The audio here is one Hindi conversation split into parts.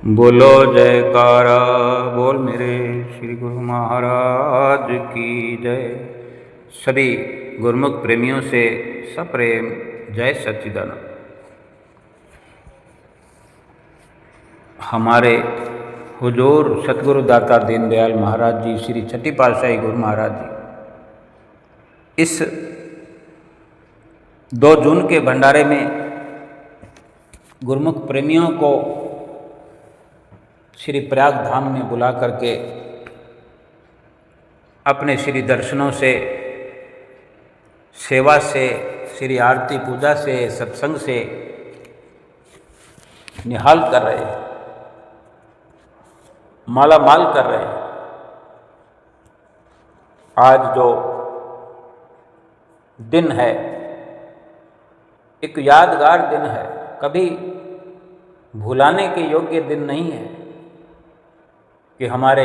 बोलो जयकारा बोल मेरे श्री गुरु महाराज की जय। सभी गुरुमुख प्रेमियों से सप्रेम जय सच्चिदानंद। हमारे हुजूर सतगुरु दाता दीनदयाल महाराज जी, श्री छठी पातशाही गुरु महाराज जी इस 2 जून के भंडारे में गुरुमुख प्रेमियों को श्री प्रयाग धाम में बुला करके अपने श्री दर्शनों से, सेवा से, श्री आरती पूजा से, सत्संग से निहाल कर रहे हैं, माला माल कर रहे हैं। आज जो दिन है एक यादगार दिन है, कभी भुलाने के योग्य दिन नहीं है कि हमारे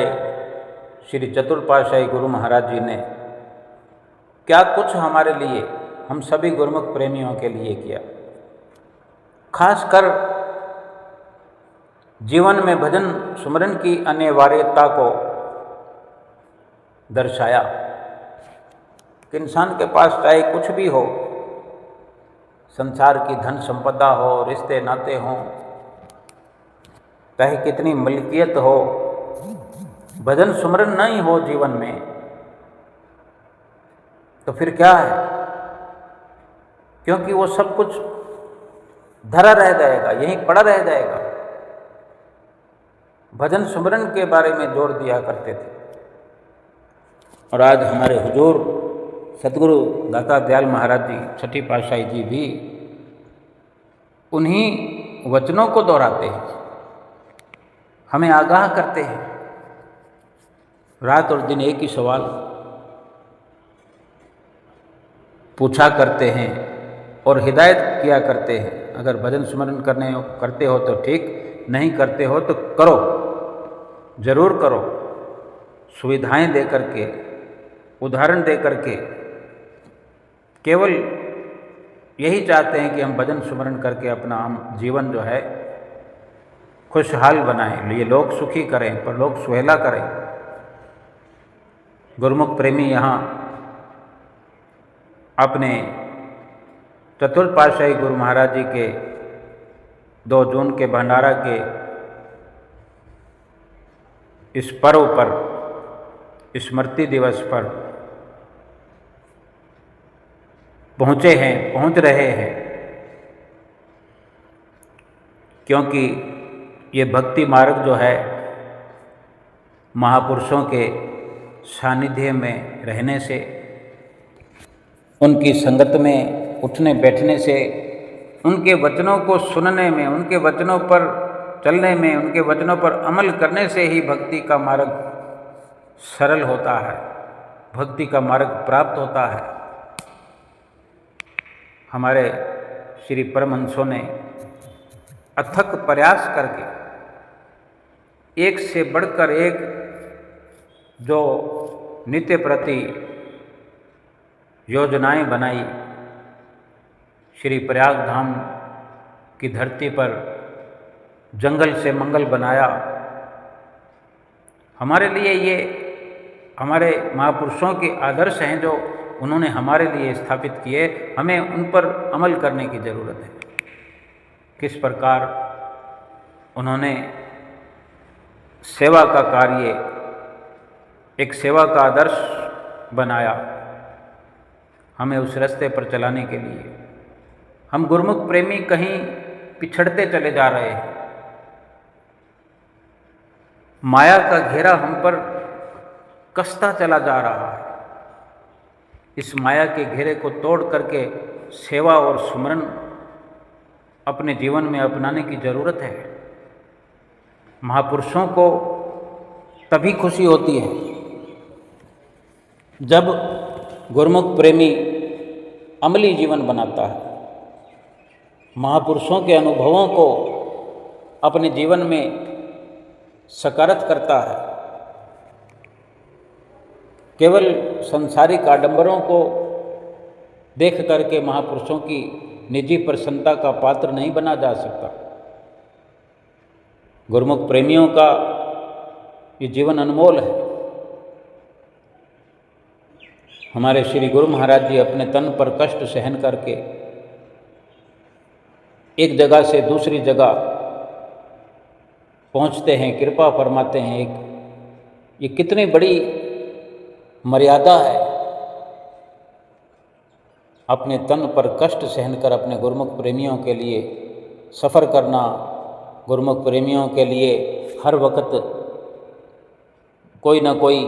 श्री चतुर्थ पातशाही गुरु महाराज जी ने क्या कुछ हमारे लिए, हम सभी गुरुमुख प्रेमियों के लिए किया। खासकर जीवन में भजन सुमरन की अनिवार्यता को दर्शाया कि इंसान के पास चाहे कुछ भी हो, संसार की धन संपदा हो, रिश्ते नाते हों, चाहे कितनी मलकियत हो, भजन सुमरन नहीं हो जीवन में तो फिर क्या है, क्योंकि वो सब कुछ धरा रह जाएगा, यहीं पड़ा रह जाएगा। भजन सुमरन के बारे में जोर दिया करते थे और आज हमारे हुजूर सतगुरु दाता दयाल महाराज जी, छठी पातशाही जी भी उन्हीं वचनों को दोहराते हैं, हमें आगाह करते हैं। रात और दिन एक ही सवाल पूछा करते हैं और हिदायत किया करते हैं। अगर भजन स्मरण करते हो तो ठीक, नहीं करते हो तो करो, जरूर करो। सुविधाएं दे करके, उदाहरण दे करके, केवल यही चाहते हैं कि हम भजन स्मरण करके अपना जीवन जो है खुशहाल बनाएं, ये लोग सुखी करें, पर लोग सुहेला करें। गुरुमुख प्रेमी यहाँ अपने चतुर्थ पातशाही गुरु महाराज जी के 2 जून के भंडारा के इस पर्व पर, स्मृति दिवस पर पहुँचे हैं, पहुँच रहे हैं, क्योंकि ये भक्ति मार्ग जो है महापुरुषों के सानिध्य में रहने से, उनकी संगत में उठने बैठने से, उनके वचनों को सुनने में, उनके वचनों पर चलने में, उनके वचनों पर अमल करने से ही भक्ति का मार्ग सरल होता है, भक्ति का मार्ग प्राप्त होता है। हमारे श्री परमहंसों ने अथक प्रयास करके एक से बढ़कर एक जो नित्य प्रति योजनाएं बनाई, श्री प्रयाग धाम की धरती पर जंगल से मंगल बनाया। हमारे लिए ये हमारे महापुरुषों के आदर्श हैं जो उन्होंने हमारे लिए स्थापित किए, हमें उन पर अमल करने की ज़रूरत है। किस प्रकार उन्होंने सेवा का कार्य, एक सेवा का आदर्श बनाया, हमें उस रास्ते पर चलाने के लिए। हम गुरुमुख प्रेमी कहीं पिछड़ते चले जा रहे हैं, माया का घेरा हम पर कसता चला जा रहा है। इस माया के घेरे को तोड़ करके सेवा और सुमरन अपने जीवन में अपनाने की ज़रूरत है। महापुरुषों को तभी खुशी होती है जब गुरुमुख प्रेमी अमली जीवन बनाता है, महापुरुषों के अनुभवों को अपने जीवन में सकारत करता है। केवल संसारिक आडंबरों को देख करके महापुरुषों की निजी प्रसन्नता का पात्र नहीं बना जा सकता। गुरुमुख प्रेमियों का ये जीवन अनमोल है। हमारे श्री गुरु महाराज जी अपने तन पर कष्ट सहन करके एक जगह से दूसरी जगह पहुंचते हैं, कृपा फरमाते हैं। ये कितनी बड़ी मर्यादा है, अपने तन पर कष्ट सहन कर अपने गुरुमुख प्रेमियों के लिए सफ़र करना, गुरुमुख प्रेमियों के लिए हर वक्त कोई ना कोई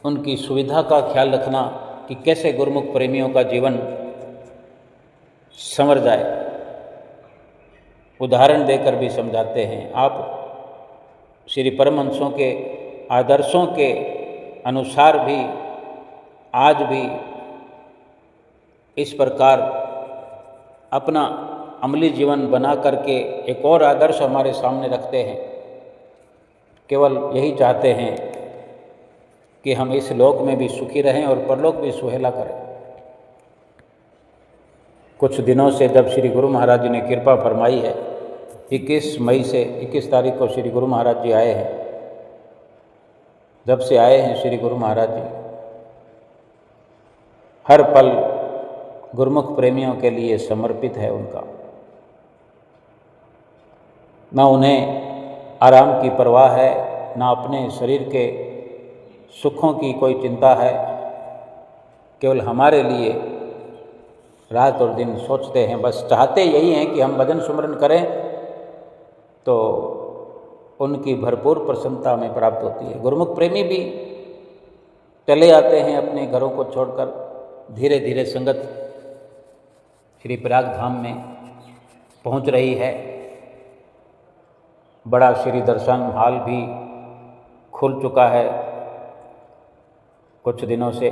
उनकी सुविधा का ख्याल रखना कि कैसे गुरुमुख प्रेमियों का जीवन संवर जाए। उदाहरण देकर भी समझाते हैं। आप श्री परमहंसों के आदर्शों के अनुसार भी आज भी इस प्रकार अपना अमली जीवन बना करके एक और आदर्श हमारे सामने रखते हैं। केवल यही चाहते हैं कि हम इस लोक में भी सुखी रहें और परलोक भी सुहेला करें। कुछ दिनों से जब श्री गुरु महाराज जी ने कृपा फरमाई है, 21 मई से 21 तारीख को श्री गुरु महाराज जी आए हैं। जब से आए हैं श्री गुरु महाराज जी, हर पल गुरुमुख प्रेमियों के लिए समर्पित है उनका। ना उन्हें आराम की परवाह है, ना अपने शरीर के सुखों की कोई चिंता है। केवल हमारे लिए रात और दिन सोचते हैं, बस चाहते यही हैं कि हम भजन सुमरन करें तो उनकी भरपूर प्रसन्नता हमें प्राप्त होती है। गुरुमुख प्रेमी भी चले आते हैं अपने घरों को छोड़कर, धीरे धीरे संगत श्री प्रयाग धाम में पहुंच रही है। बड़ा श्री दर्शन हाल भी खुल चुका है कुछ दिनों से।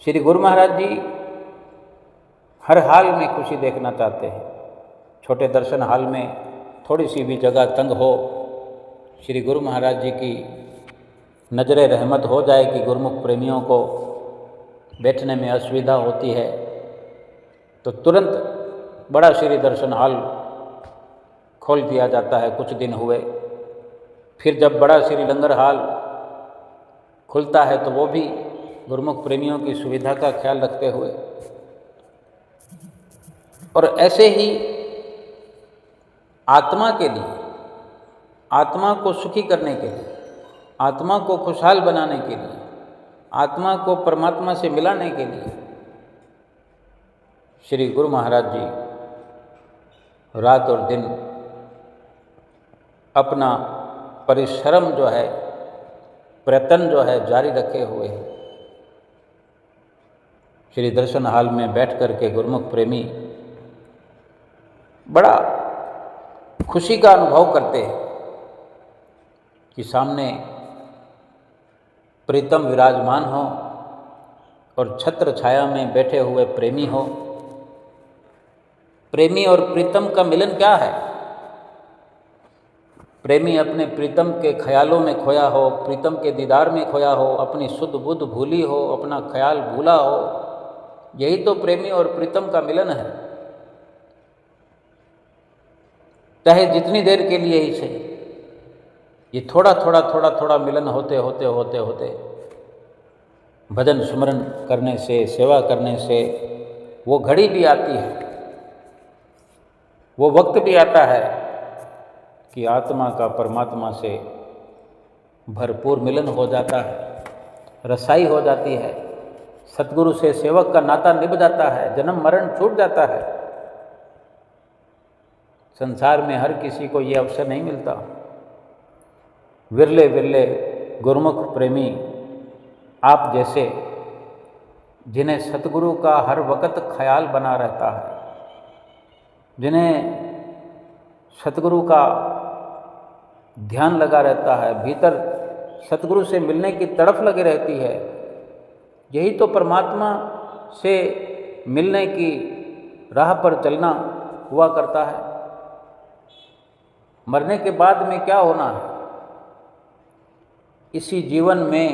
श्री गुरु महाराज जी हर हाल में खुशी देखना चाहते हैं। छोटे दर्शन हाल में थोड़ी सी भी जगह तंग हो, श्री गुरु महाराज जी की नज़र रहमत हो जाए कि गुरुमुख प्रेमियों को बैठने में असुविधा होती है, तो तुरंत बड़ा श्री दर्शन हाल खोल दिया जाता है। कुछ दिन हुए, फिर जब बड़ा श्री लंगर हाल खुलता है तो वो भी गुरुमुख प्रेमियों की सुविधा का ख्याल रखते हुए, और ऐसे ही आत्मा के लिए, आत्मा को सुखी करने के लिए, आत्मा को खुशहाल बनाने के लिए, आत्मा को परमात्मा से मिलाने के लिए श्री गुरु महाराज जी रात और दिन अपना परिश्रम जो है, प्रयत्न जो है जारी रखे हुए हैं। श्री दर्शन हाल में बैठ कर के गुरुमुख प्रेमी बड़ा खुशी का अनुभव करते हैं कि सामने प्रीतम विराजमान हो और छत्र छाया में बैठे हुए प्रेमी हो। प्रेमी और प्रीतम का मिलन क्या है? प्रेमी अपने प्रीतम के ख्यालों में खोया हो, प्रीतम के दीदार में खोया हो, अपनी शुद्ध बुद्ध भूली हो, अपना ख्याल भूला हो। यही तो प्रेमी और प्रीतम का मिलन है। चाहे जितनी देर के लिए ही सही, ये थोड़ा थोड़ा थोड़ा थोड़ा मिलन होते होते होते होते भजन सुमरन करने से, सेवा करने से वो घड़ी भी आती है, वो वक्त भी आता है कि आत्मा का परमात्मा से भरपूर मिलन हो जाता है, रसाई हो जाती है, सतगुरु से सेवक का नाता निभ जाता है, जन्म मरण छूट जाता है। संसार में हर किसी को ये अवसर नहीं मिलता। विरले विरले गुरुमुख प्रेमी आप जैसे, जिन्हें सतगुरु का हर वक्त ख्याल बना रहता है, जिन्हें सतगुरु का ध्यान लगा रहता है, भीतर सतगुरु से मिलने की तड़फ लगी रहती है। यही तो परमात्मा से मिलने की राह पर चलना हुआ करता है। मरने के बाद में क्या होना है, इसी जीवन में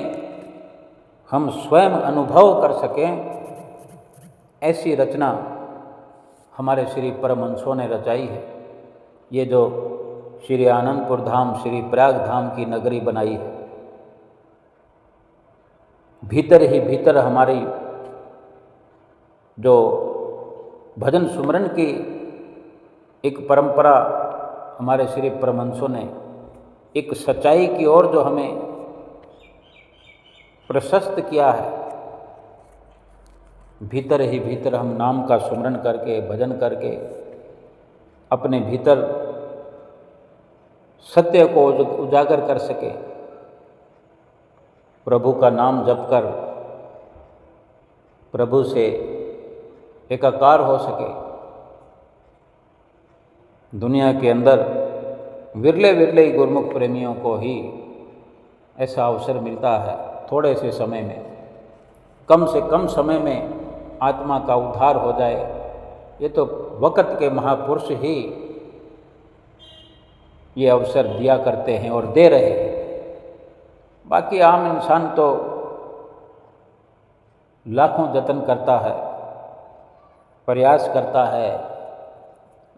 हम स्वयं अनुभव कर सकें, ऐसी रचना हमारे श्री परमहंसों ने रचाई है। ये जो श्री आनंदपुर धाम, श्री प्रयाग धाम की नगरी बनाई है। भीतर ही भीतर हमारी जो भजन सुमरन की एक परंपरा हमारे श्री परमहंसों ने एक सच्चाई की ओर जो हमें प्रशस्त किया है, भीतर ही भीतर हम नाम का सुमरन करके, भजन करके अपने भीतर सत्य को उजागर कर सके, प्रभु का नाम जप कर प्रभु से एकाकार हो सके। दुनिया के अंदर विरले विरले गुरुमुख प्रेमियों को ही ऐसा अवसर मिलता है थोड़े से समय में, कम से कम समय में आत्मा का उद्धार हो जाए। ये तो वक़्त के महापुरुष ही ये अवसर दिया करते हैं और दे रहे हैं। बाकी आम इंसान तो लाखों जतन करता है, प्रयास करता है,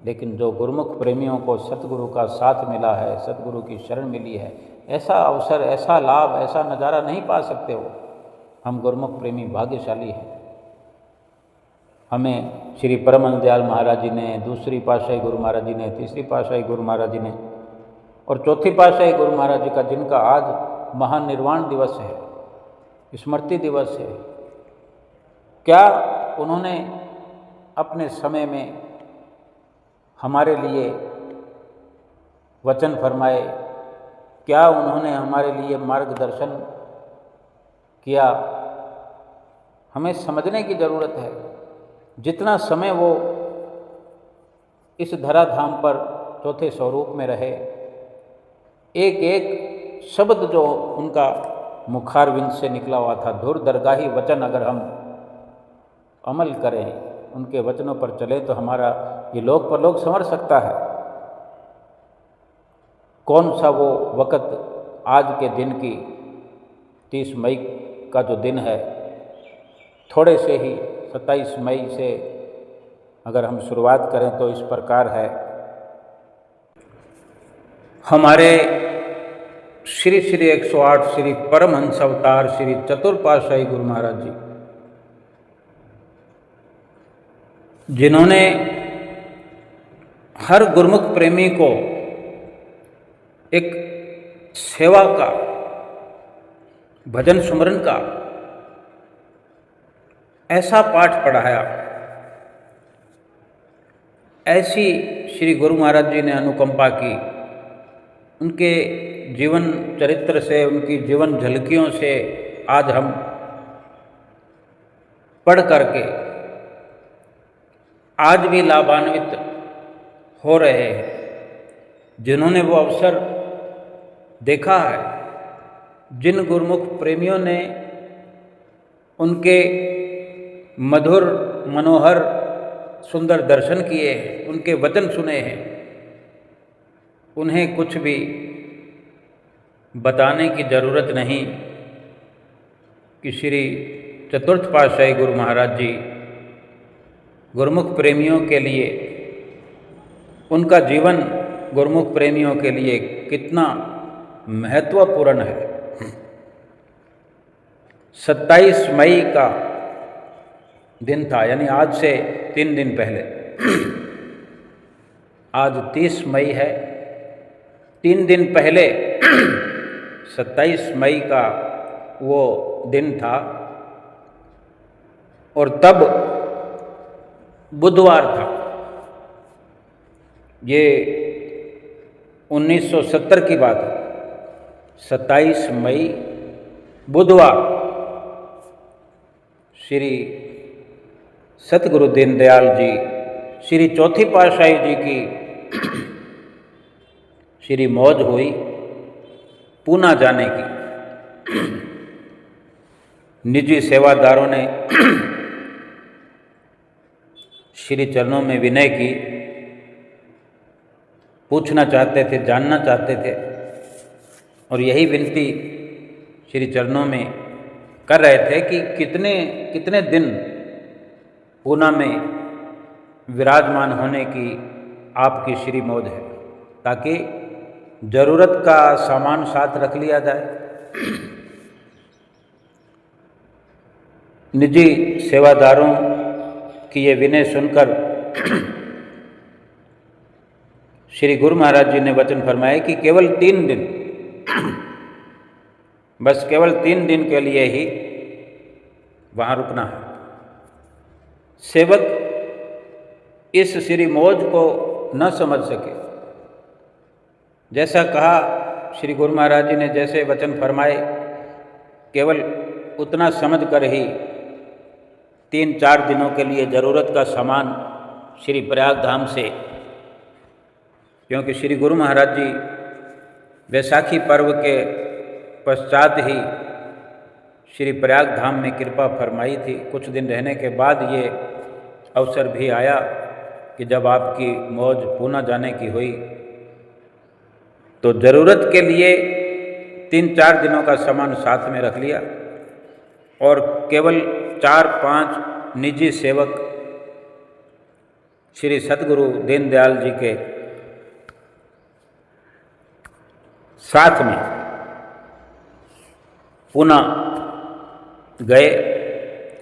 लेकिन जो गुरुमुख प्रेमियों को सतगुरु का साथ मिला है, सतगुरु की शरण मिली है, ऐसा अवसर, ऐसा लाभ, ऐसा नज़ारा नहीं पा सकते हो। हम गुरुमुख प्रेमी भाग्यशाली हैं। हमें श्री परमहंस दयाल महाराज जी ने, दूसरी पातशाही गुरु महाराज जी ने, तीसरी पातशाही गुरु महाराज जी ने और चौथी पातशाही गुरु महाराज जी का, जिनका आज महानिर्वाण दिवस है, स्मृति दिवस है, क्या उन्होंने अपने समय में हमारे लिए वचन फरमाए, क्या उन्होंने हमारे लिए मार्गदर्शन किया, हमें समझने की ज़रूरत है। जितना समय वो इस धराधाम पर चौथे स्वरूप में रहे, एक एक शब्द जो उनका मुखारविंद से निकला हुआ था, धुर दरगाही वचन, अगर हम अमल करें, उनके वचनों पर चले तो हमारा ये लोक परलोक संवर सकता है। कौन सा वो वक़्त आज के दिन की 30 मई का जो दिन है, थोड़े से ही 27 मई से अगर हम शुरुआत करें तो इस प्रकार है। हमारे श्री श्री 108 श्री परमहंस अवतार श्री चतुर्पातशाही गुरु महाराज जी, जिन्होंने हर गुरुमुख प्रेमी को एक सेवा का, भजन सुमरन का ऐसा पाठ पढ़ाया, ऐसी श्री गुरु महाराज जी ने अनुकंपा की। उनके जीवन चरित्र से, उनकी जीवन झलकियों से आज हम पढ़ करके आज भी लाभान्वित हो रहे हैं। जिन्होंने वो अवसर देखा है, जिन गुरुमुख प्रेमियों ने उनके मधुर मनोहर सुंदर दर्शन किए हैं, उनके वचन सुने हैं, उन्हें कुछ भी बताने की ज़रूरत नहीं कि श्री चतुर्थ पातशाही गुरु महाराज जी गुरुमुख प्रेमियों के लिए, उनका जीवन गुरुमुख प्रेमियों के लिए कितना महत्वपूर्ण है। 27 मई का दिन था, यानी आज से 3 दिन पहले। आज 30 मई है, 3 दिन पहले 27 मई का वो दिन था और तब बुधवार था। ये 1970 की बात है। 27 मई बुधवार श्री सतगुरु दीनदयाल जी, श्री चौथी पातशाही जी की श्री मौज हुई पूना जाने की। निजी सेवादारों ने श्री चरणों में विनय की, पूछना चाहते थे, जानना चाहते थे और यही विनती श्री चरणों में कर रहे थे कि कितने कितने दिन पूना में विराजमान होने की आपकी श्री मौज है, ताकि ज़रूरत का सामान साथ रख लिया जाए। निजी सेवादारों की ये विनय सुनकर श्री गुरु महाराज जी ने वचन फरमाए कि केवल 3 दिन, बस केवल 3 दिन के लिए ही वहाँ रुकना है। सेवक इस श्री मौज को न समझ सके। जैसा कहा श्री गुरु महाराज जी ने, जैसे वचन फरमाए, केवल उतना समझ कर ही 3-4 दिनों के लिए ज़रूरत का सामान श्री प्रयाग धाम से, क्योंकि श्री गुरु महाराज जी वैसाखी पर्व के पश्चात ही श्री प्रयाग धाम में कृपा फरमाई थी। कुछ दिन रहने के बाद ये अवसर भी आया कि जब आपकी मौज पूना जाने की हुई तो ज़रूरत के लिए 3-4 दिनों का सामान साथ में रख लिया और केवल 4-5 निजी सेवक श्री सतगुरु दीनदयाल जी के साथ में पूना गए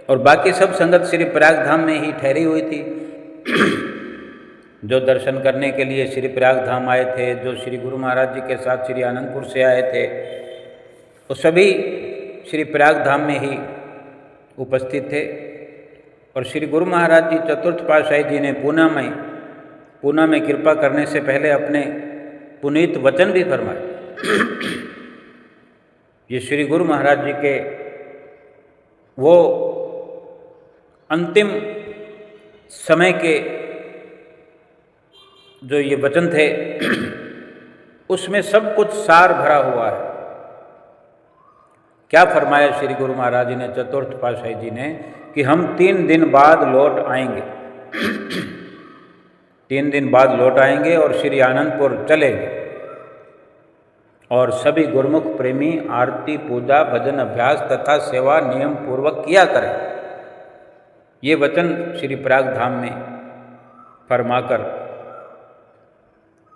और बाकी सब संगत श्री प्रयाग धाम में ही ठहरी हुई थी। जो दर्शन करने के लिए श्री प्रयाग धाम आए थे, जो श्री गुरु महाराज जी के साथ श्री आनंदपुर से आए थे, वो सभी श्री प्रयाग धाम में ही उपस्थित थे। और श्री गुरु महाराज जी चतुर्थ पातशाही जी ने पूना में कृपा करने से पहले अपने पुनीत वचन भी फरमाए। ये श्री गुरु महाराज जी के वो अंतिम समय के जो ये वचन थे, उसमें सब कुछ सार भरा हुआ है। क्या फरमाया श्री गुरु महाराज जी ने, चतुर्थ पातशाही जी ने, कि हम 3 दिन बाद लौट आएंगे। 3 दिन बाद लौट आएंगे और श्री आनंदपुर चलेंगे और सभी गुरुमुख प्रेमी आरती, पूजा, भजन, अभ्यास तथा सेवा नियम पूर्वक किया करें। ये वचन श्री प्रयाग धाम में फरमाकर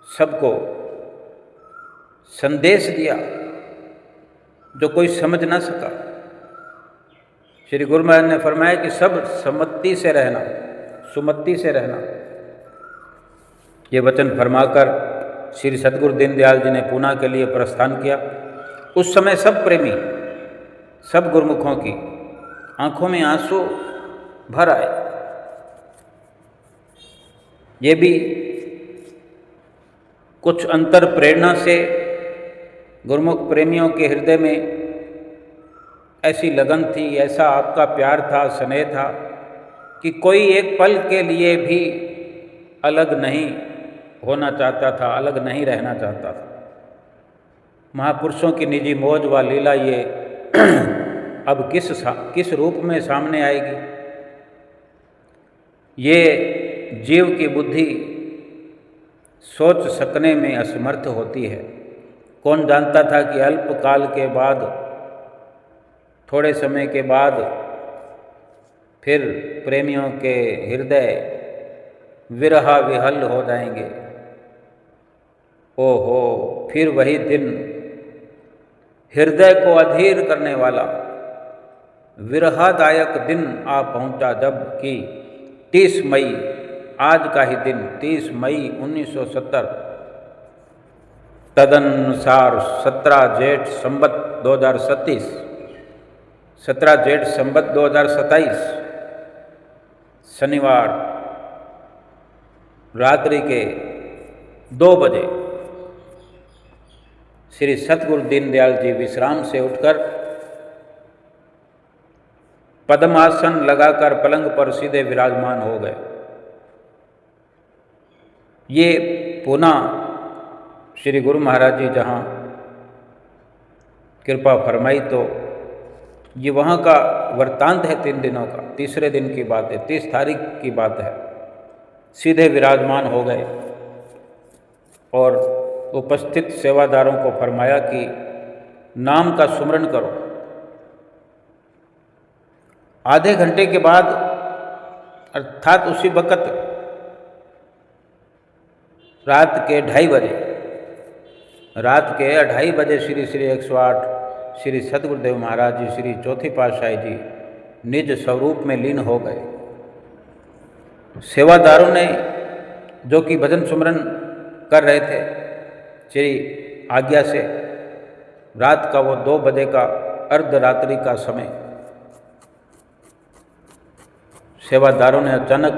सबको संदेश दिया जो कोई समझ ना सका। श्री गुरु महाराज ने फरमाया कि सब सम्मति से रहना, सुमति से रहना। ये वचन फरमाकर श्री सतगुरु दीनदयाल जी ने पूना के लिए प्रस्थान किया। उस समय सब प्रेमी, सब गुरुमुखों की आंखों में आंसू भर आए। ये भी कुछ अंतर प्रेरणा से गुरुमुख प्रेमियों के हृदय में ऐसी लगन थी, ऐसा आपका प्यार था, स्नेह था कि कोई एक पल के लिए भी अलग नहीं होना चाहता था, अलग नहीं रहना चाहता था। महापुरुषों की निजी मौज व लीला ये अब किस रूप में सामने आएगी, ये जीव की बुद्धि सोच सकने में असमर्थ होती है। कौन जानता था कि अल्पकाल के बाद, थोड़े समय के बाद फिर प्रेमियों के हृदय विरहा विहल हो जाएंगे। ओहो, फिर वही दिन हृदय को अधीर करने वाला विरहादायक दिन आ पहुंचा, जब कि 30 मई, आज का ही दिन 30 मई 1970 तदनुसार 17 जेठ संवत 2037, 17 जेठ संवत 2027 शनिवार रात्रि के 2 बजे श्री सतगुरु दीनदयाल जी विश्राम से उठकर पद्मासन लगाकर पलंग पर सीधे विराजमान हो गए। ये पूना श्री गुरु महाराज जी जहाँ कृपा फरमाई, तो ये वहाँ का वृत्तांत है 3 दिनों का। तीसरे दिन की बात है, 30 तारीख की बात है। सीधे विराजमान हो गए और उपस्थित सेवादारों को फरमाया कि नाम का सुमरन करो। आधे घंटे के बाद, अर्थात उसी वक्त रात के 2:30 बजे रात के 2:30 बजे श्री श्री 108 श्री सतगुरुदेव महाराज जी श्री चौथी पातशाही जी निज स्वरूप में लीन हो गए। सेवादारों ने जो कि भजन सुमरन कर रहे थे श्री आज्ञा से, रात का वो 2 बजे का अर्धरात्रि का समय, सेवादारों ने अचानक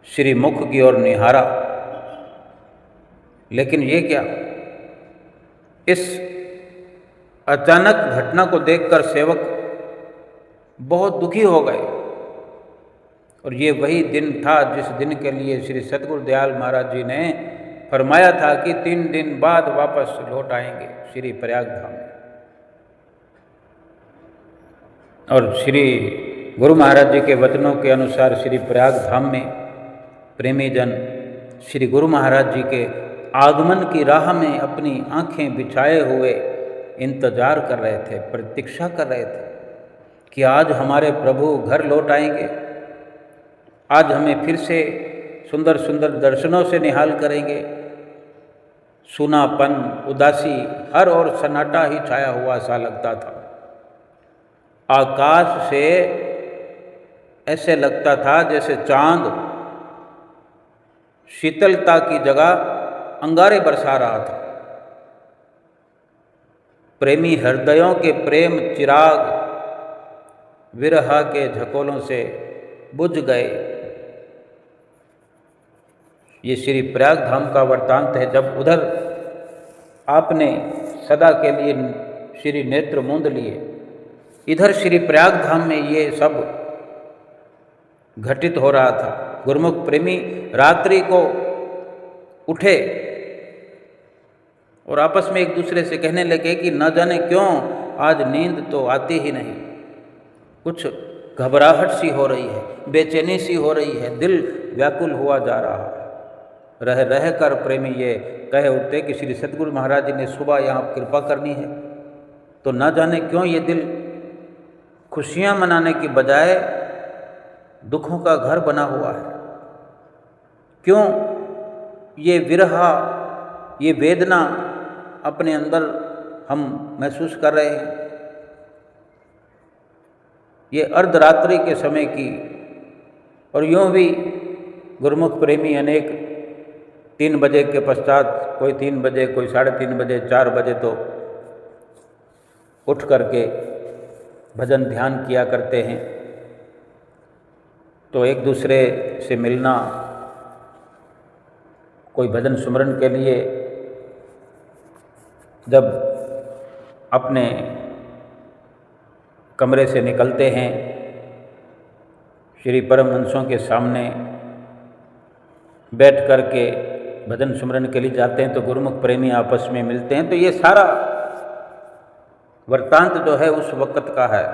श्री मुख की ओर निहारा। लेकिन ये क्या, इस अचानक घटना को देखकर सेवक बहुत दुखी हो गए। और ये वही दिन था जिस दिन के लिए श्री सतगुरु दयाल महाराज जी ने फरमाया था कि 3 दिन बाद वापस लौट आएंगे श्री प्रयाग धाम में। और श्री गुरु महाराज जी के वचनों के अनुसार श्री प्रयाग धाम में प्रेमी जन श्री गुरु महाराज जी के आगमन की राह में अपनी आंखें बिछाए हुए इंतजार कर रहे थे, प्रतीक्षा कर रहे थे कि आज हमारे प्रभु घर लौट आएंगे, आज हमें फिर से सुंदर सुंदर दर्शनों से निहाल करेंगे। सूनापन, उदासी, हर ओर सन्नाटा ही छाया हुआ सा लगता था। आकाश से ऐसे लगता था जैसे चांद शीतलता की जगह अंगारे बरसा रहा था। प्रेमी हृदयों के प्रेम चिराग विरह के झकोलों से बुझ गए। ये श्री प्रयाग धाम का वृत्तांत है। जब उधर आपने सदा के लिए श्री नेत्र मूंद लिए, इधर श्री प्रयाग धाम में ये सब घटित हो रहा था। गुरुमुख प्रेमी रात्रि को उठे और आपस में एक दूसरे से कहने लगे कि न जाने क्यों आज नींद तो आती ही नहीं, कुछ घबराहट सी हो रही है, बेचैनी सी हो रही है, दिल व्याकुल हुआ जा रहा है। रह रह कर प्रेमी ये कह उठते कि श्री सतगुरु महाराज जी ने सुबह यहाँ कृपा करनी है, तो न जाने क्यों ये दिल खुशियाँ मनाने की बजाय दुखों का घर बना हुआ है। क्यों ये विरहा, ये वेदना अपने अंदर हम महसूस कर रहे हैं। ये अर्धरात्रि के समय की, और यूँ भी गुरुमुख प्रेमी अनेक 3 बजे के पश्चात, कोई 3 बजे, कोई 3:30 बजे, 4 बजे तो उठ करके भजन ध्यान किया करते हैं। तो एक दूसरे से मिलना, कोई भजन सुमरन के लिए जब अपने कमरे से निकलते हैं, श्री परमहंसों के सामने बैठ कर के भजन सुमरन के लिए जाते हैं, तो गुरुमुख प्रेमी आपस में मिलते हैं। तो ये सारा वृत्तांत जो है उस वक़्त का है।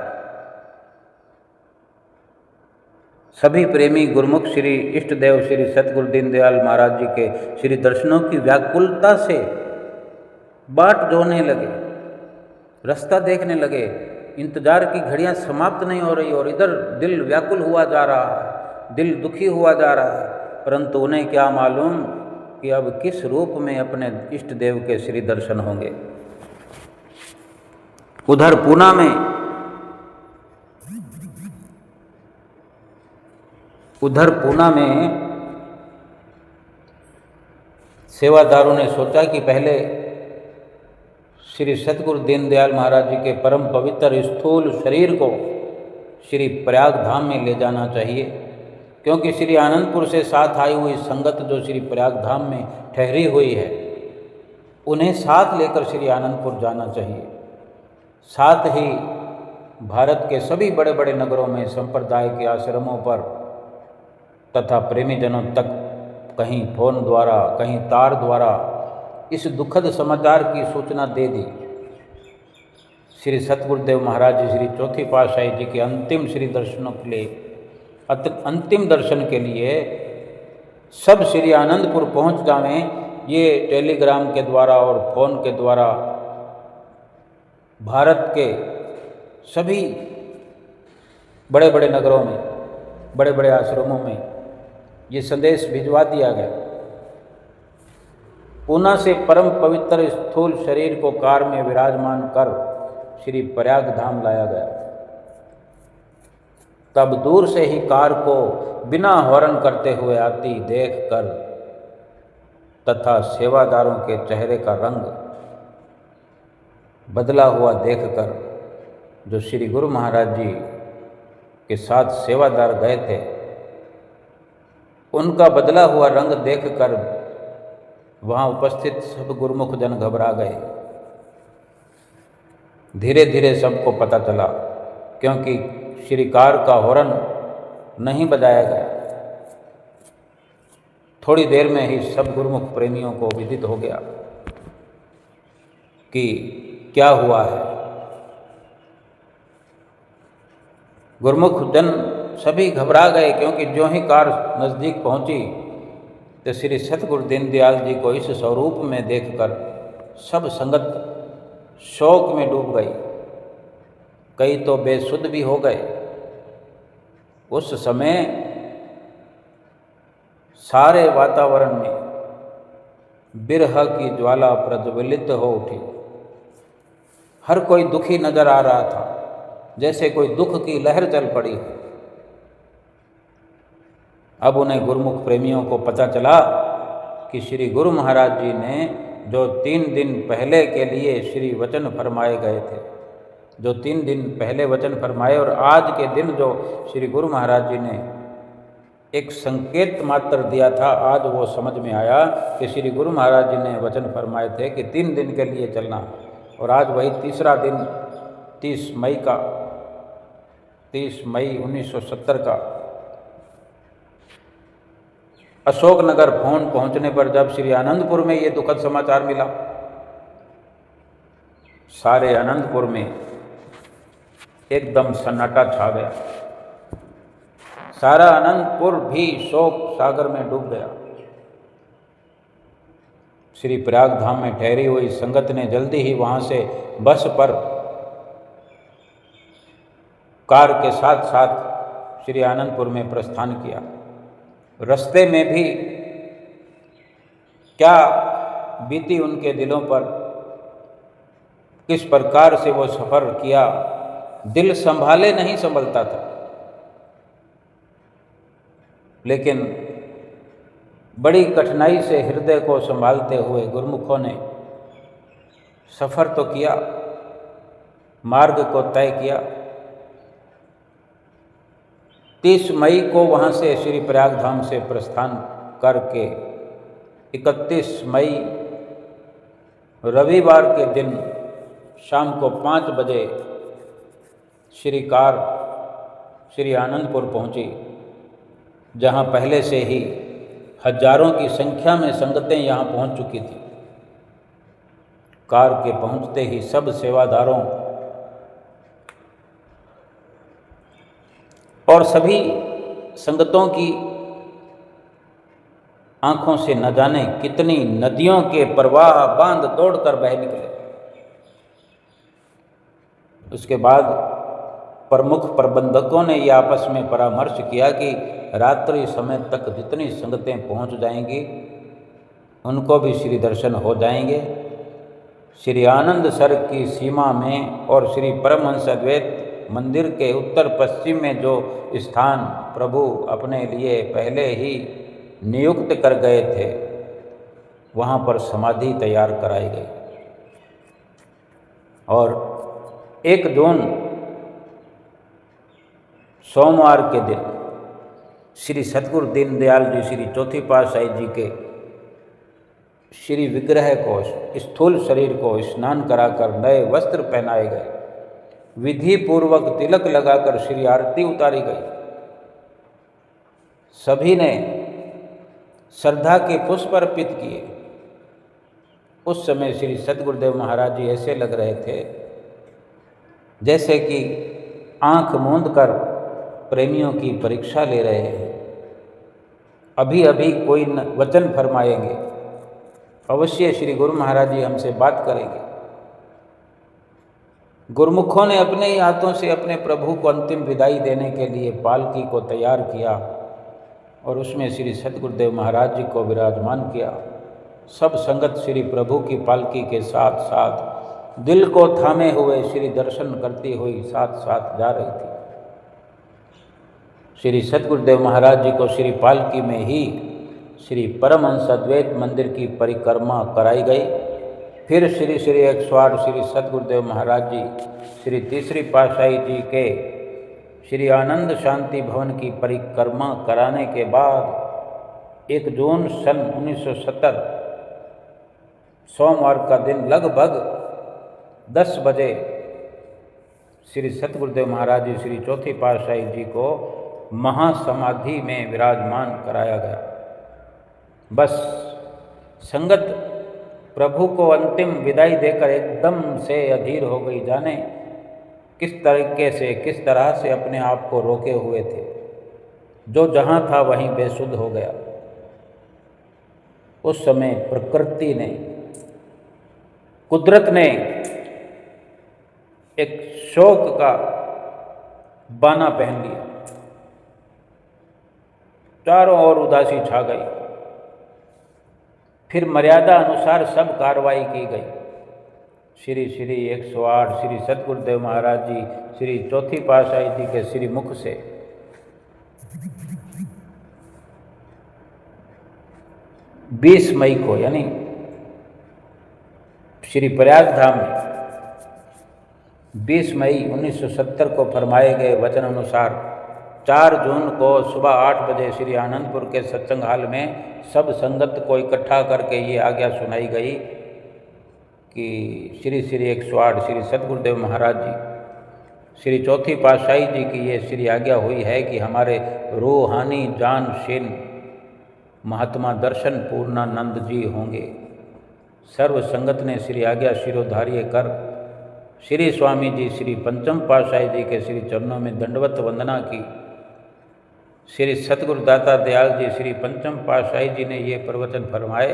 सभी प्रेमी गुरुमुख श्री इष्ट देव श्री सतगुरु दीनदयाल महाराज जी के श्री दर्शनों की व्याकुलता से बाट जोड़ने लगे, रास्ता देखने लगे। इंतजार की घड़ियां समाप्त नहीं हो रही और इधर दिल व्याकुल हुआ जा रहा है, दिल दुखी हुआ जा रहा है। परंतु उन्हें क्या मालूम कि अब किस रूप में अपने इष्ट देव के श्री दर्शन होंगे। उधर पूना में सेवादारों ने सोचा कि पहले श्री सतगुरु दीनदयाल महाराज जी के परम पवित्र स्थूल शरीर को श्री प्रयाग धाम में ले जाना चाहिए, क्योंकि श्री आनंदपुर से साथ आई हुई संगत जो श्री प्रयाग धाम में ठहरी हुई है, उन्हें साथ लेकर श्री आनंदपुर जाना चाहिए। साथ ही भारत के सभी बड़े बड़े नगरों में संप्रदाय के आश्रमों पर तथा प्रेमी जनों तक कहीं फोन द्वारा, कहीं तार द्वारा इस दुखद समाचार की सूचना दे दी। श्री सतगुरुदेव महाराज जी श्री चौथी पातशाही जी के अंतिम श्री दर्शनों के लिए, अंतिम दर्शन के लिए सब श्री आनंदपुर पहुंच जावें। ये टेलीग्राम के द्वारा और फ़ोन के द्वारा भारत के सभी बड़े बड़े नगरों में, बड़े बड़े आश्रमों में ये संदेश भिजवा दिया गया। पूना से परम पवित्र स्थूल शरीर को कार में विराजमान कर श्री प्रयाग धाम लाया गया। तब दूर से ही कार को बिना हॉर्न करते हुए आती देखकर तथा सेवादारों के चेहरे का रंग बदला हुआ देखकर जो श्री गुरु महाराज जी के साथ सेवादार गए थे, उनका बदला हुआ रंग देखकर वहाँ उपस्थित सब गुरुमुख जन घबरा गए। धीरे धीरे सबको पता चला, क्योंकि श्री कार का हॉर्न नहीं बजाया गया। थोड़ी देर में ही सब गुरुमुख प्रेमियों को विदित हो गया कि क्या हुआ है। गुरुमुख जन सभी घबरा गए, क्योंकि जो ही कार नज़दीक पहुंची तो श्री सतगुरु दीनदयाल जी को इस स्वरूप में देखकर सब संगत शोक में डूब गई। कई तो बेसुध भी हो गए। उस समय सारे वातावरण में बिरह की ज्वाला प्रज्वलित हो उठी। हर कोई दुखी नजर आ रहा था, जैसे कोई दुख की लहर चल पड़ी हो। अब उन्हें गुरुमुख प्रेमियों को पता चला कि श्री गुरु महाराज जी ने जो 3 दिन पहले के लिए श्री वचन फरमाए गए थे, जो 3 दिन पहले वचन फरमाए, और आज के दिन जो श्री गुरु महाराज जी ने एक संकेत मात्र दिया था, आज वो समझ में आया कि श्री गुरु महाराज जी ने वचन फरमाए थे कि 3 दिन के लिए चलना, और आज वही तीसरा दिन 30 मई 1970 का अशोकनगर फोन पहुंचने पर जब श्री आनंदपुर में ये दुखद समाचार मिला, सारे आनंदपुर में एकदम सन्नाटा छा गया। सारा आनंदपुर भी शोक सागर में डूब गया। श्री प्रयाग धाम में ठहरी हुई संगत ने जल्दी ही वहां से बस पर कार के साथ साथ श्री आनंदपुर में प्रस्थान किया। रास्ते में भी क्या बीती उनके दिलों पर, किस प्रकार से वो सफ़र किया, दिल संभाले नहीं संभलता था। लेकिन बड़ी कठिनाई से हृदय को संभालते हुए गुरुमुखों ने सफ़र तो किया, मार्ग को तय किया। 30 मई को वहाँ से श्री प्रयाग धाम से प्रस्थान करके 31 मई रविवार के दिन शाम को 5 बजे श्री कार श्री आनंदपुर पहुँची, जहाँ पहले से ही हजारों की संख्या में संगतें यहाँ पहुँच चुकी थी। कार के पहुँचते ही सब सेवादारों और सभी संगतों की आंखों से न जाने कितनी नदियों के प्रवाह बांध दौड़कर बह निकले। उसके बाद प्रमुख प्रबंधकों ने यह आपस में परामर्श किया कि रात्रि समय तक जितनी संगतें पहुंच जाएंगी उनको भी श्री दर्शन हो जाएंगे। श्री आनंद सर की सीमा में और श्री परमहंस अद्वैत मंदिर के उत्तर पश्चिम में जो स्थान प्रभु अपने लिए पहले ही नियुक्त कर गए थे, वहाँ पर समाधि तैयार कराई गई। और 1 जून सोमवार के दिन श्री सतगुरु दीनदयाल जी श्री चौथी पातशाही जी के श्री विग्रह को, स्थूल शरीर को स्नान कराकर नए वस्त्र पहनाए गए। विधि पूर्वक तिलक लगाकर श्री आरती उतारी गई। सभी ने श्रद्धा के पुष्प अर्पित किए। उस समय श्री सतगुरुदेव महाराज जी ऐसे लग रहे थे जैसे कि आंख मूंद कर प्रेमियों की परीक्षा ले रहे हैं। अभी अभी कोई वचन फरमाएंगे, अवश्य श्री गुरु महाराज जी हमसे बात करेंगे। गुरुमुखों ने अपने ही हाथों से अपने प्रभु को अंतिम विदाई देने के लिए पालकी को तैयार किया और उसमें श्री सतगुरुदेव महाराज जी को विराजमान किया। सब संगत श्री प्रभु की पालकी के साथ साथ दिल को थामे हुए श्री दर्शन करती हुई साथ साथ जा रही थी। श्री सद्गुरुदेव महाराज जी को श्री पालकी में ही श्री परमहंस अद्वैत मंदिर की परिक्रमा कराई गई। फिर श्री 108 श्री सद्गुरुदेव महाराज जी श्री तीसरी पातशाही जी के श्री आनंद शांति भवन की परिक्रमा कराने के बाद 1 जून सन 1970 सोमवार का दिन लगभग 10 बजे श्री सद्गुरुदेव महाराज जी श्री चौथी पातशाही जी को महासमाधि में विराजमान कराया गया। बस संगत प्रभु को अंतिम विदाई देकर एकदम से अधीर हो गई। जाने किस तरीके से, किस तरह से अपने आप को रोके हुए थे। जो जहाँ था वहीं बेसुध हो गया। उस समय प्रकृति ने, कुदरत ने एक शोक का बाना पहन लिया। चारों ओर उदासी छा गई। फिर मर्यादा अनुसार सब कार्रवाई की गई। श्री 108 श्री सद्गुरुदेव महाराज जी श्री चौथी पातशाही जी के श्री मुख से बीस मई को, यानी श्री प्रयाग धाम में 20 मई 1970 को फरमाए गए वचन अनुसार 4 जून को सुबह 8 बजे श्री आनंदपुर के सत्संग हाल में सब संगत को इकट्ठा करके ये आज्ञा सुनाई गई कि श्री 108 श्री सद्गुरुदेव महाराज जी श्री चौथी पातशाही जी की ये श्री आज्ञा हुई है कि हमारे रूहानी जानशीन महात्मा दर्शन पूर्णानंद जी होंगे। सर्व संगत ने श्री आज्ञा शिरोधार्य कर श्री स्वामी जी श्री पंचम पातशाही जी के श्री चरणों में दंडवत वंदना की। श्री सतगुरुदाता दयाल जी श्री पंचम पातशाही जी ने ये प्रवचन फरमाए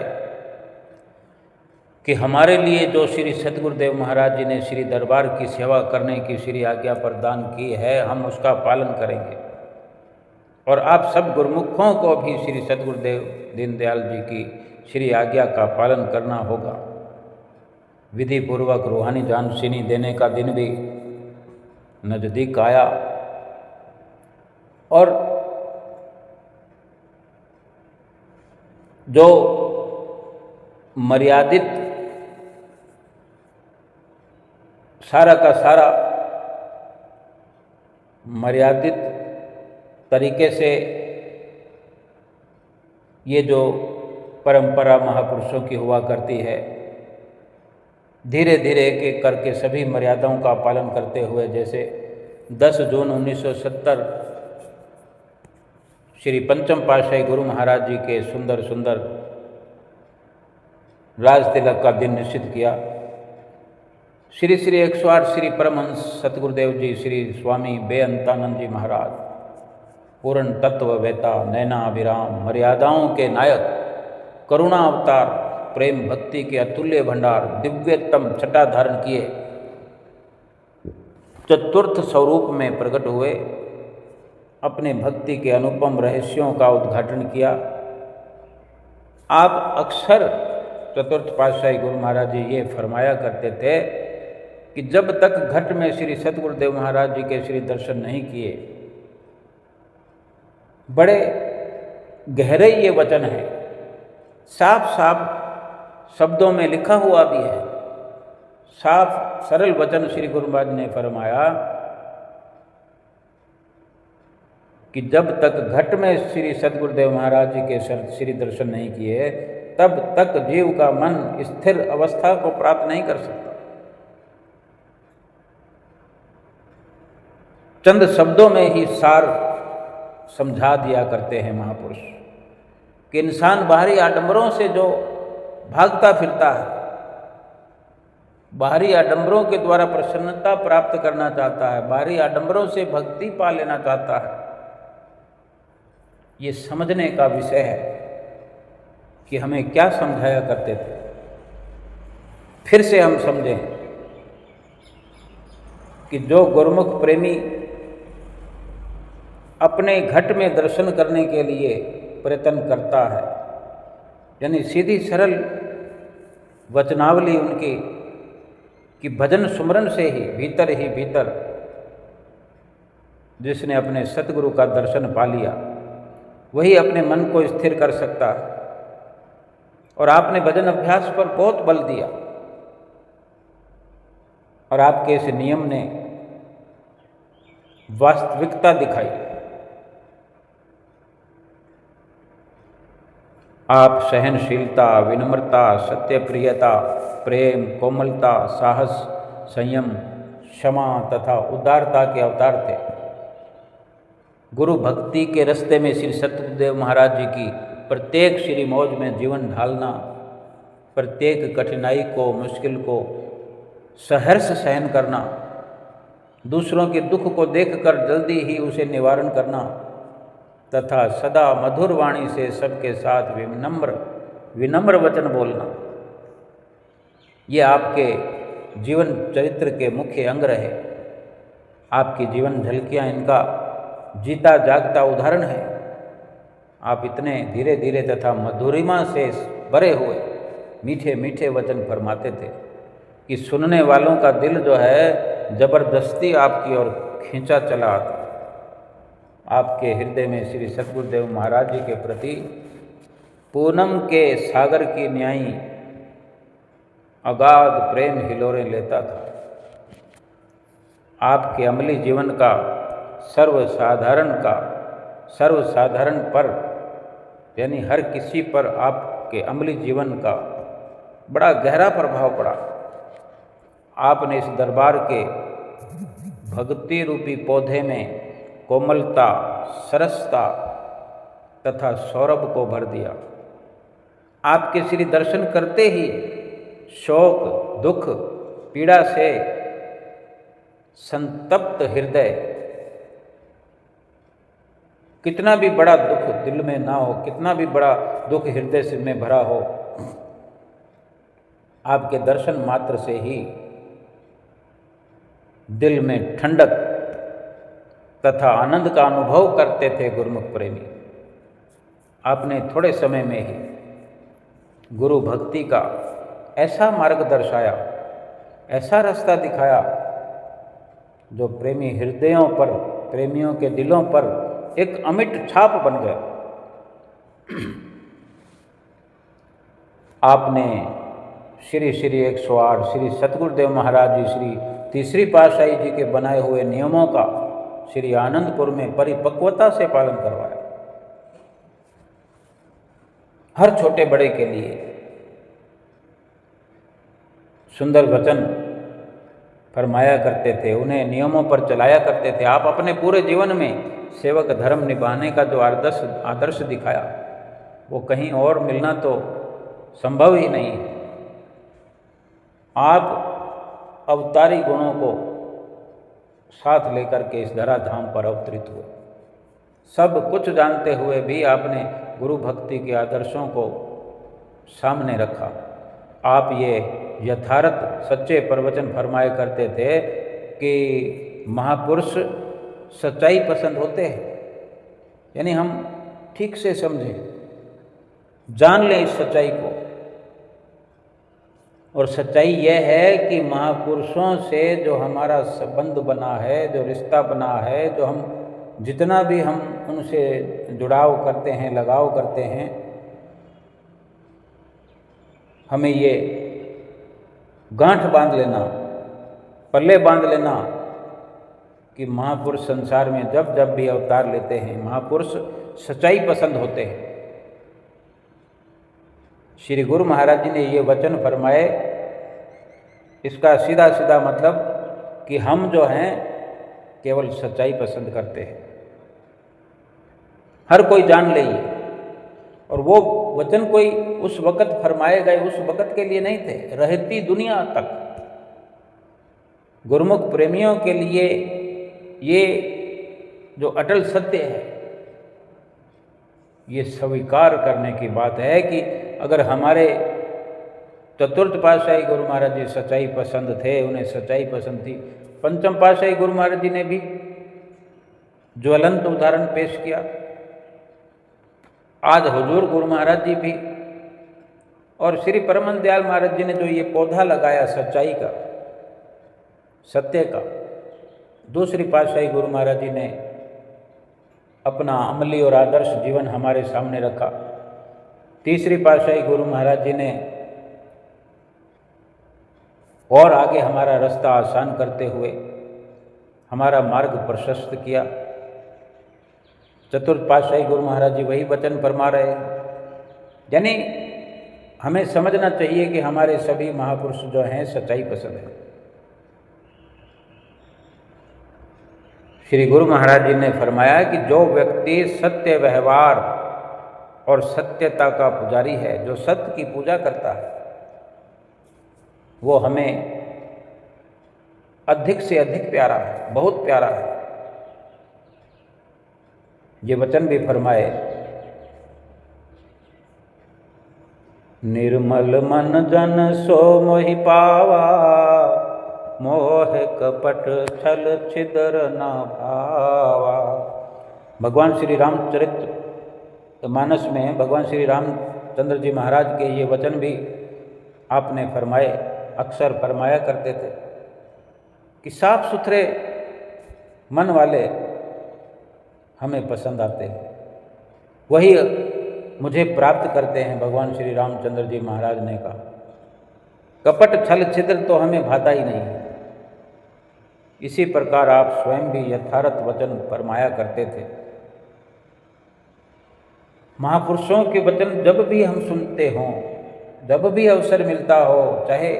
कि हमारे लिए जो श्री सतगुरुदेव महाराज जी ने श्री दरबार की सेवा करने की श्री आज्ञा प्रदान की है, हम उसका पालन करेंगे। और आप सब गुरुमुखों को भी श्री सतगुरुदेव दीनदयाल जी की श्री आज्ञा का पालन करना होगा। विधि पूर्वक रूहानी जानशीनी देने का दिन भी नज़दीक आया और जो मर्यादित सारा का सारा मर्यादित तरीके से ये जो परंपरा महापुरुषों की हुआ करती है, धीरे धीरे एक एक करके सभी मर्यादाओं का पालन करते हुए, जैसे 10 जून 1970 श्री पंचम पातशाही गुरु महाराज जी के सुंदर सुंदर राज तिलक का दिन निश्चित किया। श्री 108 श्री परमहंस सतगुरुदेव जी श्री स्वामी बेअंतानंद जी महाराज पूर्ण तत्व वेता नैनाभिराम मर्यादाओं के नायक करुणा अवतार प्रेम भक्ति के अतुल्य भंडार दिव्यतम छटा धारण किए चतुर्थ स्वरूप में प्रकट हुए, अपने भक्ति के अनुपम रहस्यों का उद्घाटन किया। आप अक्सर चतुर्थ पातशाही गुरु महाराज जी ये फरमाया करते थे कि जब तक घट में श्री सतगुरुदेव महाराज जी के श्री दर्शन नहीं किए, बड़े गहरे ये वचन है, साफ साफ शब्दों में लिखा हुआ भी है, साफ सरल वचन श्री गुरु महाराज ने फरमाया कि जब तक घट में श्री सतगुरुदेव महाराज जी के श्री दर्शन नहीं किए, तब तक जीव का मन स्थिर अवस्था को प्राप्त नहीं कर सकता। चंद शब्दों में ही सार समझा दिया करते हैं महापुरुष कि इंसान बाहरी आडंबरों से जो भागता फिरता है, बाहरी आडंबरों के द्वारा प्रसन्नता प्राप्त करना चाहता है, बाहरी आडंबरों से भक्ति पा लेना चाहता है, ये समझने का विषय है कि हमें क्या समझाया करते थे। फिर से हम समझें कि जो गुरुमुख प्रेमी अपने घट में दर्शन करने के लिए प्रयत्न करता है, यानी सीधी सरल वचनावली उनकी कि भजन सुमरन से ही भीतर जिसने अपने सतगुरु का दर्शन पा लिया वही अपने मन को स्थिर कर सकता है। और आपने भजन अभ्यास पर बहुत बल दिया और आपके इस नियम ने वास्तविकता दिखाई। आप सहनशीलता, विनम्रता, सत्यप्रियता, प्रेम, कोमलता, साहस, संयम, क्षमा तथा उदारता के अवतार थे। गुरु भक्ति के रास्ते में श्री सतगुरुदेव महाराज जी की प्रत्येक श्री मौज में जीवन ढालना, प्रत्येक कठिनाई को, मुश्किल को सहर्ष सहन करना, दूसरों के दुख को देखकर जल्दी ही उसे निवारण करना तथा सदा मधुर वाणी से सबके साथ विनम्र वचन बोलना, ये आपके जीवन चरित्र के मुख्य अंग रहे। आपकी जीवन झलकियाँ इनका जीता जागता उदाहरण है। आप इतने धीरे धीरे तथा मधुरिमा से भरे हुए मीठे मीठे वचन फरमाते थे कि सुनने वालों का दिल जो है जबरदस्ती आपकी ओर खींचा चला आता। आपके हृदय में श्री सतगुरुदेव महाराज जी के प्रति पूनम के सागर की न्यायी अगाध प्रेम हिलोरें लेता था। आपके अमली जीवन का सर्वसाधारण पर यानी हर किसी पर आपके अमली जीवन का बड़ा गहरा प्रभाव पड़ा। आपने इस दरबार के भक्ति रूपी पौधे में कोमलता, सरसता तथा सौरभ को भर दिया। आपके श्री दर्शन करते ही शोक, दुख, पीड़ा से संतप्त हृदय, कितना भी बड़ा दुख दिल में ना हो, कितना भी बड़ा दुख हृदय से में भरा हो, आपके दर्शन मात्र से ही दिल में ठंडक तथा आनंद का अनुभव करते थे गुरुमुख प्रेमी। आपने थोड़े समय में ही गुरु भक्ति का ऐसा मार्ग दर्शाया, ऐसा रास्ता दिखाया जो प्रेमी हृदयों पर, प्रेमियों के दिलों पर एक अमिट छाप बन गया। आपने श्री 108 श्री सतगुरुदेव महाराज जी श्री तीसरी पातशाही जी के बनाए हुए नियमों का श्री आनंदपुर में परिपक्वता से पालन करवाया। हर छोटे बड़े के लिए सुंदर वचन फरमाया करते थे, उन्हें नियमों पर चलाया करते थे। आप अपने पूरे जीवन में सेवक धर्म निभाने का जो आदर्श दिखाया वो कहीं और मिलना तो संभव ही नहीं है। आप अवतारी गुणों को साथ लेकर के इस धराधाम पर अवतरित हुए। सब कुछ जानते हुए भी आपने गुरु भक्ति के आदर्शों को सामने रखा। आप ये यथार्थ सच्चे प्रवचन फरमाया करते थे कि महापुरुष सच्चाई पसंद होते हैं। यानी हम ठीक से समझें, जान लें इस सच्चाई को। और सच्चाई यह है कि महापुरुषों से जो हमारा संबंध बना है, जो रिश्ता बना है, जो हम जितना भी हम उनसे जुड़ाव करते हैं, लगाव करते हैं, हमें ये गांठ बांध लेना, पल्ले बांध लेना कि महापुरुष संसार में जब जब भी अवतार लेते हैं, महापुरुष सच्चाई पसंद होते हैं। श्री गुरु महाराज जी ने ये वचन फरमाए, इसका सीधा सीधा मतलब कि हम जो हैं केवल सच्चाई पसंद करते हैं। हर कोई जान ले ये। और वो वचन कोई उस वक़्त फरमाए गए उस वक़्त के लिए नहीं थे, रहती दुनिया तक गुरुमुख प्रेमियों के लिए ये जो अटल सत्य है, ये स्वीकार करने की बात है कि अगर हमारे चतुर्थ पातशाही गुरु महाराज जी सच्चाई पसंद थे, उन्हें सच्चाई पसंद थी, पंचम पातशाही गुरु महाराज जी ने भी ज्वलंत उदाहरण पेश किया। आज हुजूर गुरु महाराज जी भी और श्री परमानंद दयाल महाराज जी ने जो ये पौधा लगाया सच्चाई का, सत्य का, दूसरी पातशाही गुरु महाराज जी ने अपना अमली और आदर्श जीवन हमारे सामने रखा। तीसरी पातशाही गुरु महाराज जी ने और आगे हमारा रास्ता आसान करते हुए हमारा मार्ग प्रशस्त किया। चतुर्थ पातशाही गुरु महाराज जी वही वचन फरमा रहे हैं। यानी हमें समझना चाहिए कि हमारे सभी महापुरुष जो हैं सच्चाई पसंद है। श्री गुरु महाराज जी ने फरमाया कि जो व्यक्ति सत्य व्यवहार और सत्यता का पुजारी है, जो सत्य की पूजा करता है, वो हमें अधिक से अधिक प्यारा है, बहुत प्यारा है। ये वचन भी फरमाए, निर्मल मन जन सो मोहि पावा, मोह कपट छल छिद्र न भावा। भगवान श्री रामचरित मानस में भगवान श्री रामचंद्र जी महाराज के ये वचन भी आपने फरमाए, अक्सर फरमाया करते थे कि साफ सुथरे मन वाले हमें पसंद आते हैं, वही मुझे प्राप्त करते हैं। भगवान श्री रामचंद्र जी महाराज ने कहा, कपट छल छिद्र तो हमें भाता ही नहीं। इसी प्रकार आप स्वयं भी यथार्थ वचन फरमाया करते थे। महापुरुषों के वचन जब भी हम सुनते हों, जब भी अवसर मिलता हो, चाहे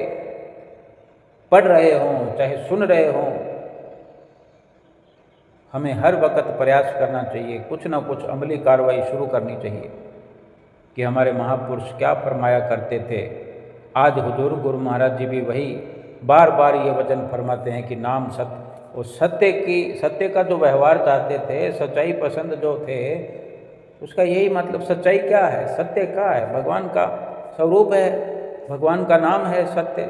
पढ़ रहे हों चाहे सुन रहे हों, हमें हर वक्त प्रयास करना चाहिए, कुछ ना कुछ अमली कार्रवाई शुरू करनी चाहिए कि हमारे महापुरुष क्या फरमाया करते थे। आज हुजूर गुरु महाराज जी भी वही बार बार ये वचन फरमाते हैं कि नाम सत्य, और सत्य का जो व्यवहार चाहते थे, सच्चाई पसंद जो थे, उसका यही मतलब सच्चाई क्या है, सत्य क्या है, भगवान का स्वरूप है, भगवान का नाम है सत्य।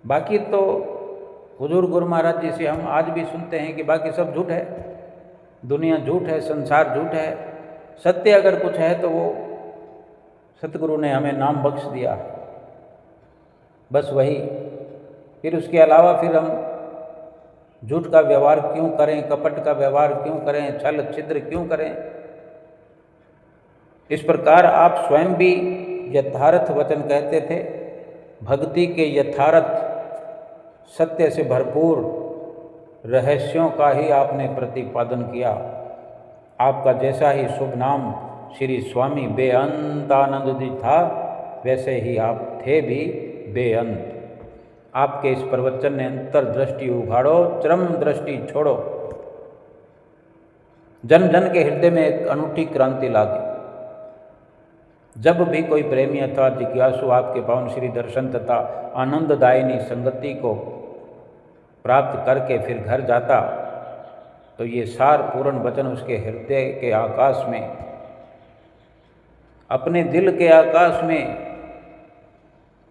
बाकी तो हुजूर गुरु महाराज जी से हम आज भी सुनते हैं कि बाकी सब झूठ है, दुनिया झूठ है, संसार झूठ है। सत्य अगर कुछ है तो वो सतगुरु ने हमें नाम बख्श दिया, बस वही। फिर उसके अलावा फिर हम झूठ का व्यवहार क्यों करें, कपट का व्यवहार क्यों करें, छल छिद्र क्यों करें। इस प्रकार आप स्वयं भी यथार्थ वचन कहते थे, भक्ति के यथार्थ सत्य से भरपूर रहस्यों का ही आपने प्रतिपादन किया। आपका जैसा ही शुभ नाम श्री स्वामी बेअंत आनंद जी था, वैसे ही आप थे भी बेअंत। आपके इस प्रवचन ने अंतर्दृष्टि उघाड़ो, चरम दृष्टि छोड़ो, जन जन के हृदय में एक अनूठी क्रांति ला दी। जब भी कोई प्रेमी अथवा जिज्ञासु आपके पावन श्री दर्शन तथा आनंददायिनी संगति को प्राप्त करके फिर घर जाता, तो ये सार पूर्ण वचन उसके हृदय के आकाश में, अपने दिल के आकाश में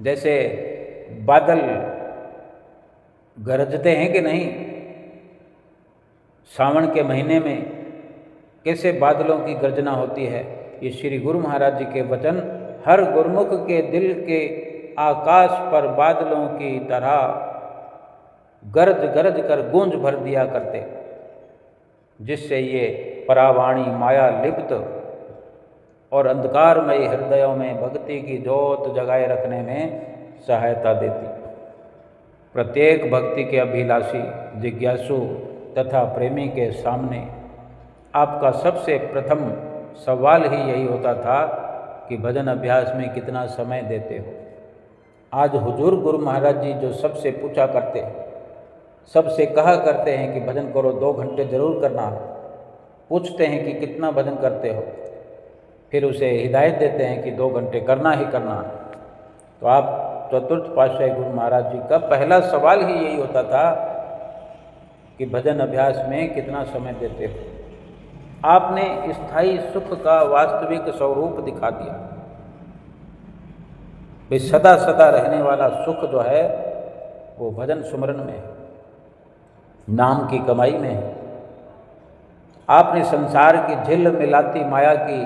जैसे बादल गरजते हैं कि नहीं, सावन के महीने में कैसे बादलों की गर्जना होती है, ये श्री गुरु महाराज जी के वचन हर गुरुमुख के दिल के आकाश पर बादलों की तरह गरज गरज कर गूंज भर दिया करते, जिससे ये परावाणी माया लिप्त और अंधकारमय हृदयों में भक्ति की ज्योत जगाए रखने में सहायता देती। प्रत्येक भक्ति के अभिलाषी, जिज्ञासु तथा प्रेमी के सामने आपका सबसे प्रथम सवाल ही यही होता था कि भजन अभ्यास में कितना समय देते हो। आज हुजूर गुरु महाराज जी जो सबसे पूछा करते हैं, सबसे कहा करते हैं कि भजन करो, 2 घंटे जरूर करना है, पूछते हैं कि कितना भजन करते हो, फिर उसे हिदायत देते हैं कि 2 घंटे करना ही करना है। तो आप चतुर्थ पातशाही गुरु महाराज जी का पहला सवाल ही यही होता था कि भजन अभ्यास में कितना समय देते हो। आपने स्थायी सुख का वास्तविक स्वरूप दिखा दिया। भाई सदा सदा रहने वाला सुख जो है वो भजन सुमरन में है, नाम की कमाई में है। आपने संसार की झिल मिलाती माया की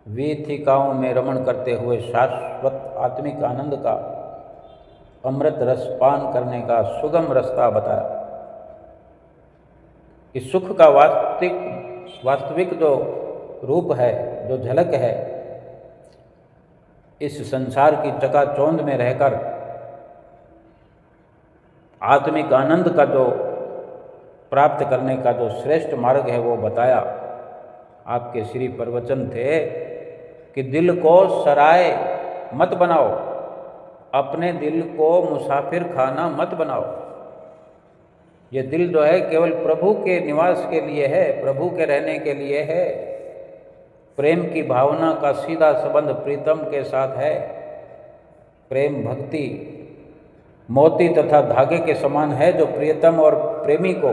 वीथिकाओं में रमण करते हुए शाश्वत आत्मिक आनंद का अमृत रस पान करने का सुगम रास्ता बताया। इस सुख का वास्तविक जो रूप है, जो झलक है, इस संसार की चकाचौंध में रहकर आत्मिक आनंद का जो प्राप्त करने का जो श्रेष्ठ मार्ग है वो बताया। आपके श्री प्रवचन थे कि दिल को सराय मत बनाओ, अपने दिल को मुसाफिर खाना मत बनाओ। ये दिल जो है केवल प्रभु के निवास के लिए है, प्रभु के रहने के लिए है। प्रेम की भावना का सीधा संबंध प्रीतम के साथ है। प्रेम भक्ति मोती तथा धागे के समान है, जो प्रियतम और प्रेमी को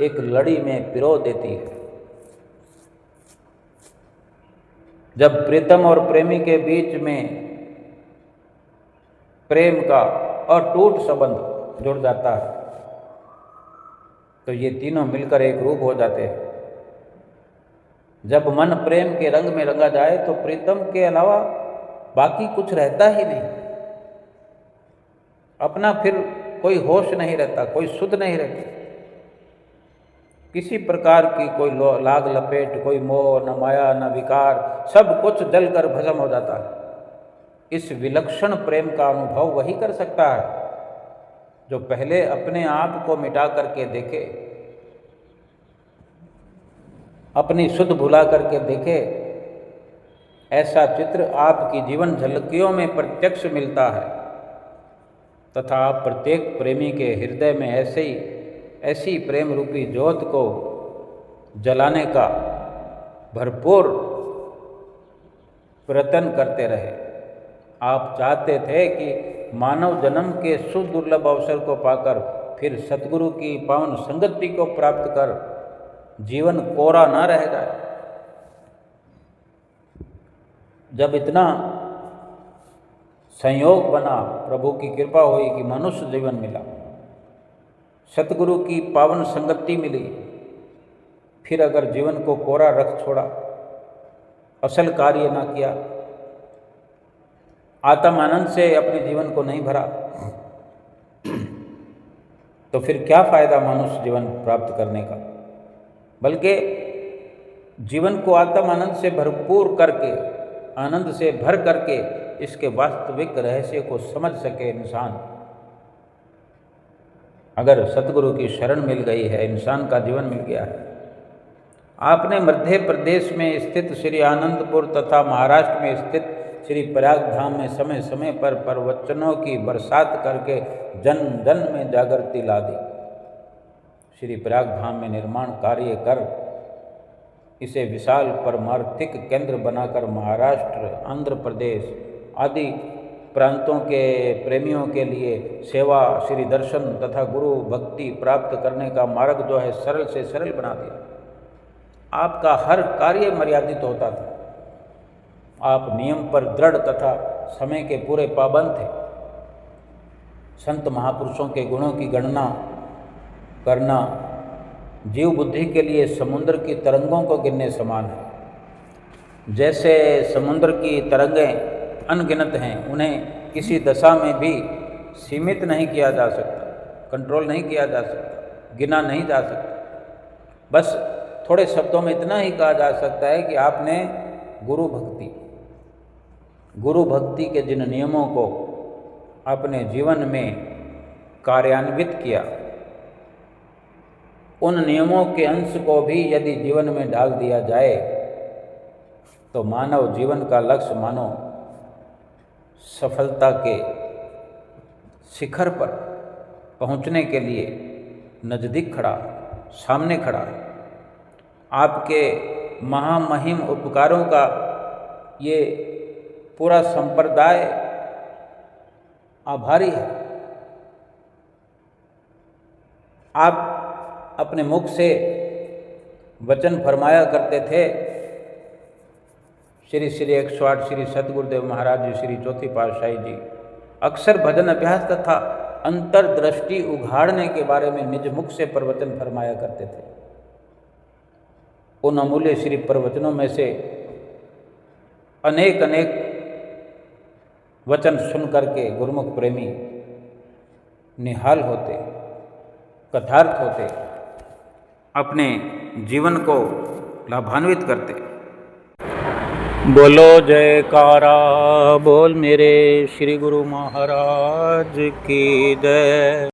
एक लड़ी में पिरो देती है। जब प्रीतम और प्रेमी के बीच में प्रेम का अटूट संबंध जुड़ जाता है तो ये तीनों मिलकर एक रूप हो जाते हैं। जब मन प्रेम के रंग में रंगा जाए तो प्रीतम के अलावा बाकी कुछ रहता ही नहीं। अपना फिर कोई होश नहीं रहता, कोई सुध नहीं रहती। किसी प्रकार की कोई लाग लपेट, कोई मोह, न माया न विकार, सब कुछ जलकर भस्म हो जाता है। इस विलक्षण प्रेम का अनुभव वही कर सकता है जो पहले अपने आप को मिटा करके देखे, अपनी सुध भुला करके देखे। ऐसा चित्र आपकी जीवन झलकियों में प्रत्यक्ष मिलता है तथा आप प्रत्येक प्रेमी के हृदय में ऐसी प्रेम रूपी ज्योत को जलाने का भरपूर प्रयत्न करते रहे। आप चाहते थे कि मानव जन्म के सुदुर्लभ अवसर को पाकर फिर सतगुरु की पावन संगति को प्राप्त कर जीवन कोरा न रह जाए। जब इतना संयोग बना, प्रभु की कृपा हुई कि मनुष्य जीवन मिला, सतगुरु की पावन संगति मिली, फिर अगर जीवन को कोरा रख छोड़ा, असल कार्य ना किया, आत्म आनंद से अपने जीवन को नहीं भरा, तो फिर क्या फायदा मनुष्य जीवन प्राप्त करने का। बल्कि जीवन को आत्म आनंद से भरपूर करके, आनंद से भर करके इसके वास्तविक रहस्य को समझ सके इंसान। अगर सतगुरु की शरण मिल गई है, इंसान का जीवन मिल गया है। आपने मध्य प्रदेश में स्थित श्री आनंदपुर तथा महाराष्ट्र में स्थित श्री प्रयाग धाम में समय समय पर प्रवचनों की बरसात करके जन जन में जागृति ला दी। श्री प्रयाग धाम में निर्माण कार्य कर इसे विशाल परमार्थिक केंद्र बनाकर महाराष्ट्र, आंध्र प्रदेश आदि प्रांतों के प्रेमियों के लिए सेवा, श्री दर्शन तथा गुरु भक्ति प्राप्त करने का मार्ग जो है सरल से सरल बना दिया। आपका हर कार्य मर्यादित होता था। आप नियम पर दृढ़ तथा समय के पूरे पाबंद थे। संत महापुरुषों के गुणों की गणना करना जीव बुद्धि के लिए समुद्र की तरंगों को गिनने समान है। जैसे समुद्र की तरंगें अनगिनत हैं, उन्हें किसी दशा में भी सीमित नहीं किया जा सकता, कंट्रोल नहीं किया जा सकता, गिना नहीं जा सकता। बस थोड़े शब्दों में इतना ही कहा जा सकता है कि आपने गुरु भक्ति के जिन नियमों को अपने जीवन में कार्यान्वित किया, उन नियमों के अंश को भी यदि जीवन में डाल दिया जाए तो मानव जीवन का लक्ष्य मानो सफलता के शिखर पर पहुंचने के लिए नज़दीक खड़ा, सामने खड़ा है। आपके महामहिम उपकारों का ये पूरा संप्रदाय आभारी है। आप अपने मुख से वचन फरमाया करते थे, श्री 108 श्री सतगुरुदेव महाराज जी, श्री चौथी पातशाही जी अक्सर भजन अभ्यास तथा अंतर्दृष्टि उघाड़ने के बारे में निज मुख से प्रवचन फरमाया करते थे। उन अमूल्य श्री प्रवचनों में से अनेक अनेक वचन सुन करके गुरुमुख प्रेमी निहाल होते, कृतार्थ होते, अपने जीवन को लाभान्वित करते। बोलो जयकारा बोल मेरे श्री गुरु महाराज की जय।